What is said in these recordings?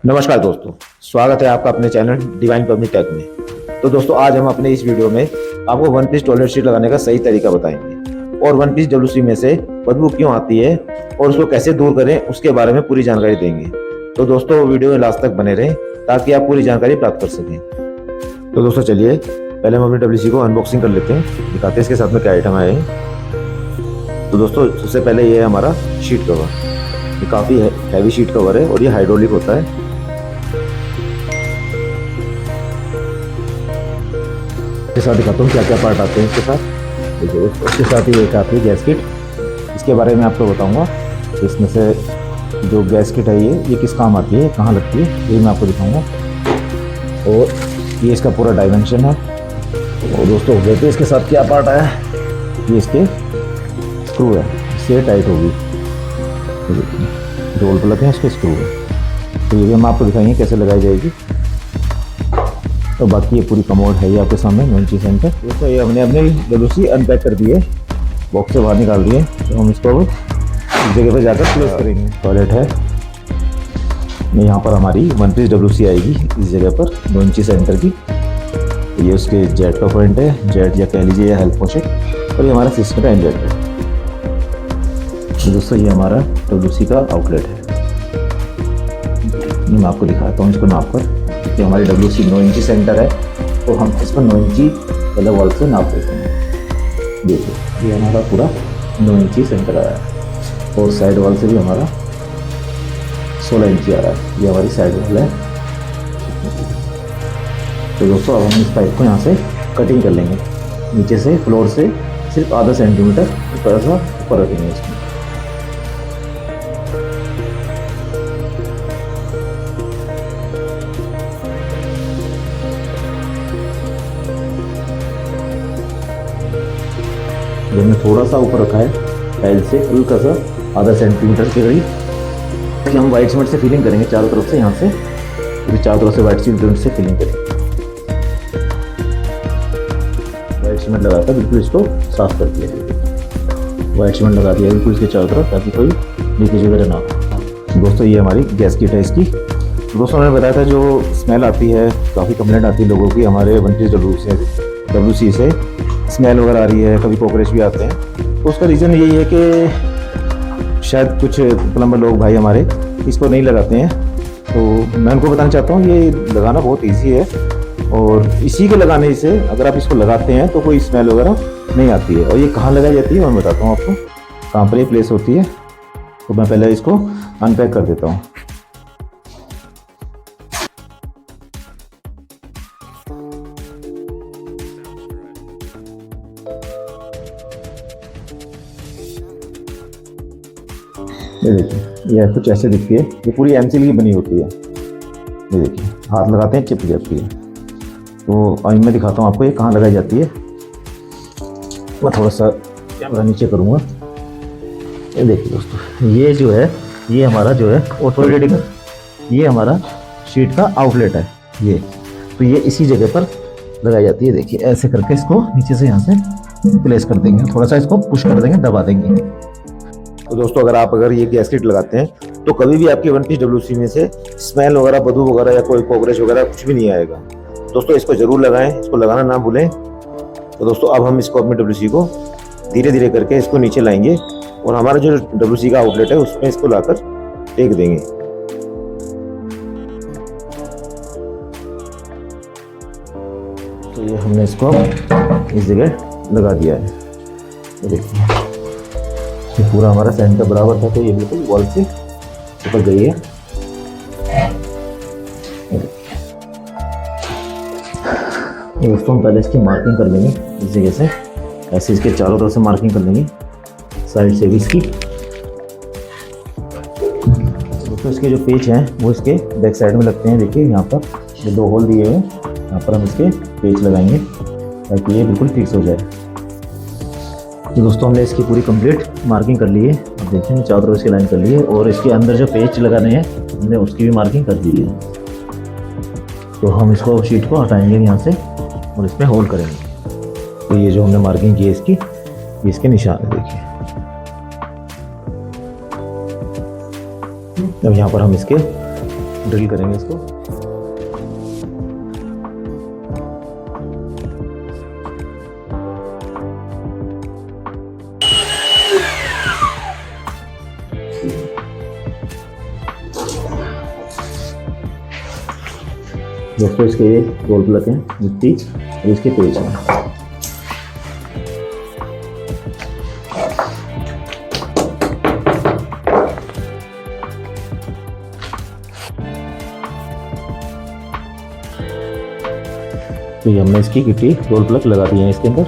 नमस्कार दोस्तों, स्वागत है आपका अपने चैनल डिवाइन पब्लिक टेक में। तो दोस्तों, आज हम अपने इस वीडियो में आपको वन पीस टॉयलेट सीट लगाने का सही तरीका बताएंगे और वन पीस डब्ल्यूसी में से बदबू क्यों आती है और उसको कैसे दूर करें उसके बारे में पूरी जानकारी देंगे। तो दोस्तों, वीडियो में लास्ट तक बने रहें ताकि आप पूरी जानकारी प्राप्त कर सकें। तो दोस्तों चलिए, पहले हम अपने डब्ल्यूसी को अनबॉक्सिंग कर लेते हैं, दिखाते हैं इसके साथ में क्या आइटम आए हैं। तो दोस्तों, सबसे पहले ये है हमारा शीट कवर। ये काफ़ी हैवी शीट कवर है और ये हाइड्रोलिक होता है। इसके साथ दिखाता हूँ क्या क्या पार्ट आते हैं इसके साथ। देखिए, उसके साथ ही एक आती है गैस किट। इसके बारे में आपको बताऊंगा। इसमें से जो गैस किट है ये किस काम आती है, कहाँ लगती है, ये मैं आपको दिखाऊंगा। और ये इसका पूरा डायमेंशन है। और दोस्तों देखते हैं इसके साथ क्या पार्ट आया है। ये इसके स्क्रू है, इससे टाइट होगी। रोल प्लग है, इसके स्क्रू है। तो ये भी हम आपको दिखाएंगे कैसे लगाई जाएगी। तो बाकी ये पूरी कमोड है ये आपके सामने नॉइची सेंटर। दोस्तों, ये हमने अपने डब्ल्यूसी अनपैक कर दिए, बॉक्स से बाहर निकाल दिए। तो हम इसको इस जगह पर जाकर प्लेस करेंगे। टॉयलेट है, यहाँ पर हमारी वन पीस डब्ल्यूसी आएगी इस जगह पर नॉइची सेंटर की। ये उसके जेट का पॉइंट है, जेट या कह लीजिए या हेल्प पोर्शन। और ये हमारा सिस्टम का इंजेक्टर है। तो दोस्तों, ये हमारा डब्ल्यूसी का आउटलेट है। मैं आपको दिखाता हूँ इसको नाप कर। ये हमारी डब्ल्यूसी 9 इंची सेंटर है, तो हम इसको 9 इंची वाले वॉल से नाप देते हैं। देखिए, ये हमारा पूरा 9 इंची सेंटर आया है। और साइड वॉल से भी हमारा 16 इंची आ रहा है। ये हमारी साइड वॉल है। तो दोस्तों, अब हम इस पाइप को यहाँ से कटिंग कर लेंगे। नीचे से फ्लोर से सिर्फ आधा सेंटीमीटर थोड़ा सा ऊपर रखेंगे इसमें। जो हमने थोड़ा सा ऊपर रखा है टाइल से, हल्का सा आधा सेंटीमीटर के करीब। हम वाइट सीमेंट से फिलिंग करेंगे चारों तरफ से। यहाँ से फिर चारों तरफ से वाइट सीमेंट से फिलिंग करेंगे। वाइट सीमेंट लगाकर बिल्कुल इसको साफ कर दिया। वाइट सीमेंट लगा दिया बिल्कुल इसके चारों तरफ, ताकि कोई लीकेज वगैरह ना हो। दोस्तों, ये हमारी गैस किट है इसकी। दोस्तों, मैंने बताया था जो स्मेल आती है, काफ़ी कंप्लेंट आती है लोगों की हमारे वन पीस डब्ल्यूसी से स्मेल वगैरह आ रही है, कभी कॉकरोच भी आते हैं। तो उसका रीज़न यही है कि शायद कुछ प्लम्बर लोग भाई हमारे इसको नहीं लगाते हैं। तो मैं उनको बताना चाहता हूँ, ये लगाना बहुत इजी है। और इसी के लगाने से अगर आप इसको लगाते हैं तो कोई स्मेल वगैरह नहीं आती है। और ये कहाँ लगाई जाती है मैं बताता हूँ आपको, कहाँ पर ये प्लेस होती है। तो मैं पहले इसको अनपैक कर देता हूँ। ये देखिए, ये कुछ ऐसे दिखती है। ये पूरी एमसील की बनी होती है। ये देखिए, हाथ लगाते हैं चिप जाती है। तो अभी मैं दिखाता हूँ आपको ये कहाँ लगाई जाती है। मैं थोड़ा सा कैमरा नीचे करूँगा। ये देखिए दोस्तों, ये जो है ये हमारा जो है ऑटोमेटिक, ये हमारा शीट का आउटलेट है ये। तो ये इसी जगह पर लगाई जाती है। देखिए, ऐसे करके इसको नीचे से यहाँ से प्लेस कर देंगे, थोड़ा सा इसको पुश कर देंगे, दबा देंगे। तो दोस्तों, अगर ये गैस किट लगाते हैं तो कभी भी आपके वन पीस डब्ल्यूसी में से स्मेल वगैरह, बदबू वगैरह या कोई कॉकरोच वगैरह कुछ भी नहीं आएगा। दोस्तों, इसको जरूर लगाएं, इसको लगाना ना भूलें। तो दोस्तों, अब हम इसको अपने डब्ल्यूसी को धीरे धीरे करके इसको नीचे लाएंगे और हमारा जो डब्ल्यूसी का आउटलेट है उसमें इसको लाकर टेक देंगे। तो ये हमने इसको इस जगह लगा दिया है। देखिए, ये पूरा हमारा सेंटर बराबर था, तो ये बिल्कुल वॉल से चिपक गई है। दोस्तों, हम पहले इसकी मार्किंग कर लेंगे इस जगह से। ऐसे इसके चारों तरफ से मार्किंग कर लेंगे, साइड से भी इसकी। दोस्तों, इसके जो पेच हैं वो इसके बैक साइड में लगते हैं। देखिए, यहाँ पर ये 2 होल दिए हुए हैं, यहाँ पर हम इसके पेच लगाएंगे ताकि ये बिल्कुल फिक्स हो जाए। तो दोस्तों, हमने इसकी पूरी कंप्लीट मार्किंग कर ली है। अब देखते हैं, चारों तरफ इसकी लाइन कर ली है और इसके अंदर जो पेच लगाने हैं हमने उसकी भी मार्किंग कर दी है। तो हम इसको शीट को हटाएंगे यहाँ से और इसमें होल्ड करेंगे। तो ये जो हमने मार्किंग की है इसकी, इसके निशान है। देखिए, अब यहाँ पर हम इसके ड्रिल करेंगे इसको। दोस्तों इसके ये गोल प्लग हैं मिट्टी और इसके पेज हैं। तो ये हमने इसकी गिट्टी गोल प्लग लगा दिए हैं इसके अंदर।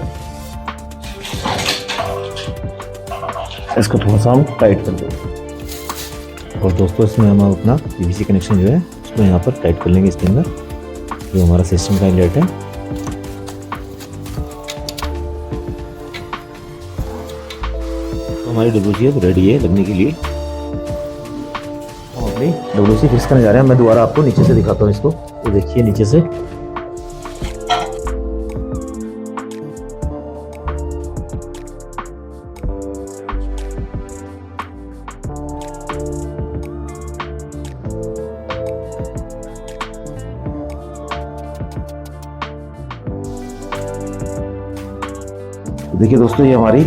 इसको थोड़ा सा हम टाइट कर देंगे और दोस्तों इसमें हम अपना पीवीसी कनेक्शन जो है उसको यहाँ पर टाइट कर लेंगे इसके अंदर। जो हमारा सिस्टम का इनलेट है, तो हमारी WC अब रेडी है लगने के लिए। हम अपनी WC फिक्स करने जा रहे हैं। मैं दोबारा आपको नीचे से दिखाता हूँ इसको। तो देखिए नीचे से देखिए दोस्तों ये हमारी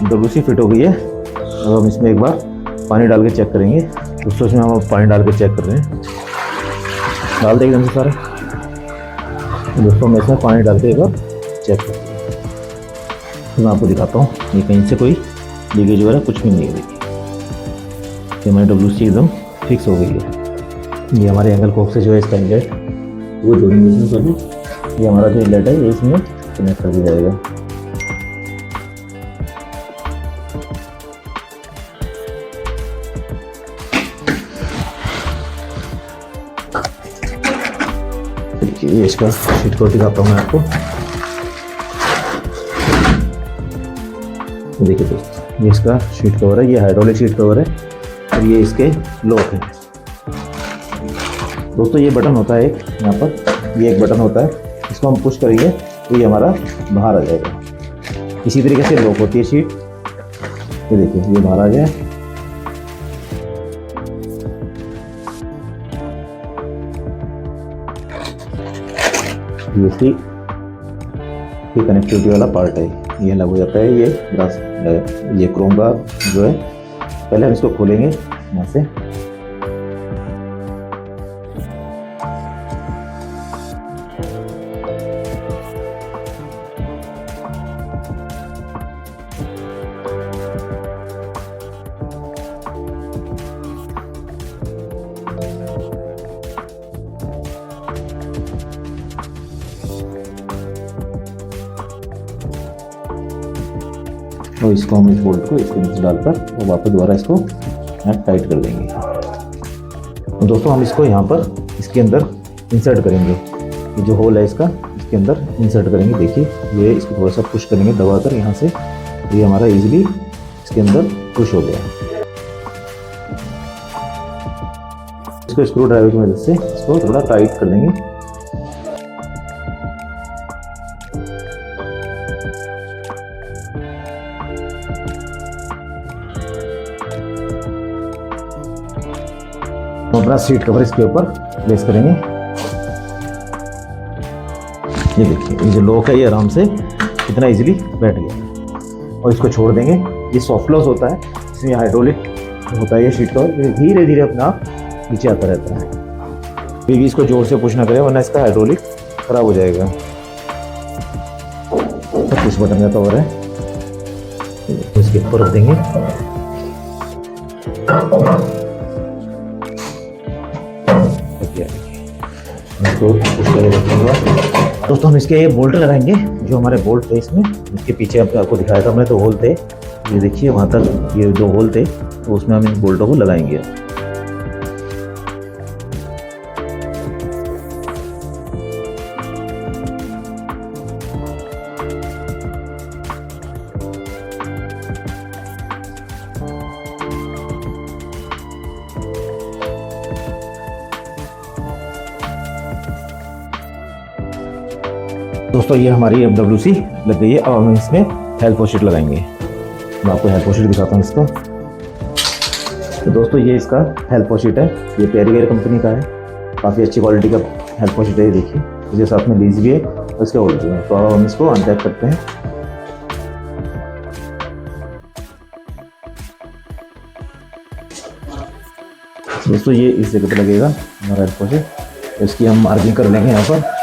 WC फिट हो गई है। अब हम इसमें एक बार पानी डाल के चेक करेंगे। दोस्तों इसमें हम पानी डाल के चेक कर रहे हैं। डाल देंगे एकदम से सारे। दोस्तों हम इसमें पानी डाल के एक बार चेक करते हैं। तो मैं आपको दिखाता हूँ ये कहीं से कोई लीकेज वगैरह कुछ भी नहीं है। देखिए हमारी WC एकदम फिक्स हो गई है। ये हमारे एंगल कोक से जो है इसका इनलेट वो जोड़ेंगे इसमें पहले। ये हमारा जो इनलेट है ये इसमें कनेक्ट कर दिया जाएगा। ये इसका शीट कवर दिखाता हूँ मैं आपको। देखिए दोस्तों ये इसका शीट कवर है। ये हाइड्रोलिक शीट कवर है और ये इसके लॉक है। दोस्तों ये बटन होता है एक यहाँ पर, ये एक बटन होता है। इसको हम पुश करेंगे तो ये हमारा बाहर आ जाएगा। इसी तरीके से लॉक होती है शीट। ये देखिए ये बाहर आ गया। ये कनेक्टिविटी वाला पार्ट है, ये अलग हो जाता है। ये ग्लास ये क्रोम का जो है। पहले हम इसको खोलेंगे यहाँ से। और इसको हम इस बोल्ट को इसके नीचे डालकर और वापस दोबारा इसको टाइट कर देंगे। तो दोस्तों हम इसको यहाँ पर इसके अंदर इंसर्ट करेंगे। ये जो होल है इसका इसके अंदर इंसर्ट करेंगे। देखिए ये इसको थोड़ा सा पुश करेंगे दबाकर यहाँ से। ये हमारा इजीली इसके अंदर पुश हो गया। इसको स्क्रू ड्राइवर की मदद से इसको थोड़ा टाइट कर देंगे। अपना सीट कवर इसके ऊपर प्लेस करेंगे। ये देखिए ये जो लॉक है ये आराम से कितना इजीली बैठ गया। और इसको छोड़ देंगे। ये सॉफ्ट क्लोज होता है, इसमें हाइड्रोलिक होता है। ये शीट कवर धीरे धीरे अपने आप नीचे आता रहता है। भी इसको जोर से पुश ना करें वरना इसका हाइड्रोलिक खराब हो जाएगा। तो पुश बटन का कवर है, इसके ऊपर रख देंगे। दोस्तों हम इसके ये बोल्ट लगाएंगे। जो हमारे बोल्ट थे इसमें, इसके पीछे आपको दिखाया था हमने, तो होल थे। ये देखिए वहाँ तक ये जो होल थे तो उसमें हम इन बोल्टों को लगाएंगे। दोस्तों ये हमारी अब WC लग गई है। अब हम इसमें हेल्प शीट लगाएंगे। मैं आपको हेल्प शीट दिखाता हूँ इसका। तो दोस्तों ये इसका हेल्प वॉशीट है, ये पेरीवेयर कंपनी का है, काफ़ी अच्छी क्वालिटी का हेल्प वॉशीट है। ये देखिए, इसके साथ में लीज भी है और इसके होल्ड भी है। तो अब हम इसको अनटैप करते हैं। दोस्तों ये इस जगह पे लगेगा हमारा हेल्प वॉशीट, तो इसकी हम मार्किंग कर लेंगे यहाँ पर।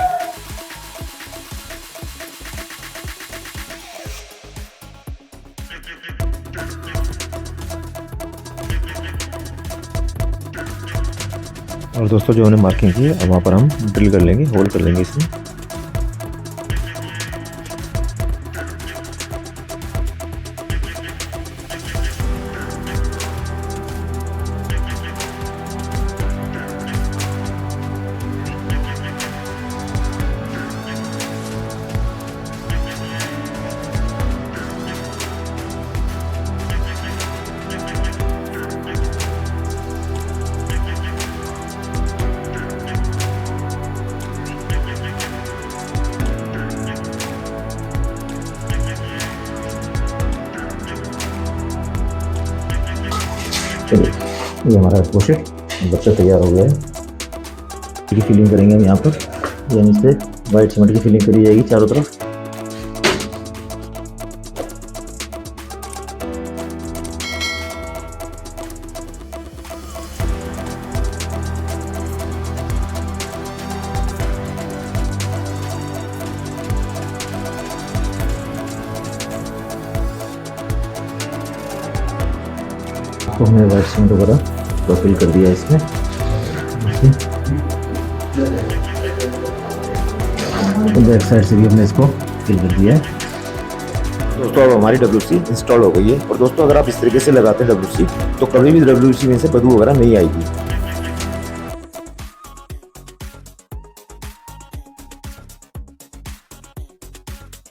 और दोस्तों जो हमने मार्किंग की है अब वहाँ पर हम ड्रिल कर लेंगे, होल कर लेंगे इसमें। चलिए, ये हमारा वॉशीट बच्चा तैयार हो गया है। इसकी फिलिंग करेंगे हम यहाँ पर, यानी से वाइट सीमेंट की फिलिंग करी जाएगी चारों तरफ। तो हमने वाइट सीमेंट वगैरह तो फिल कर दिया इसमें। तो बैक साइड से भी हमने इसको फिल कर दिया है। दोस्तों अब हमारी WC इंस्टॉल हो गई है। और दोस्तों अगर आप इस तरीके से लगाते हैं WC तो कभी भी WC में से बदबू वगैरह नहीं आएगी।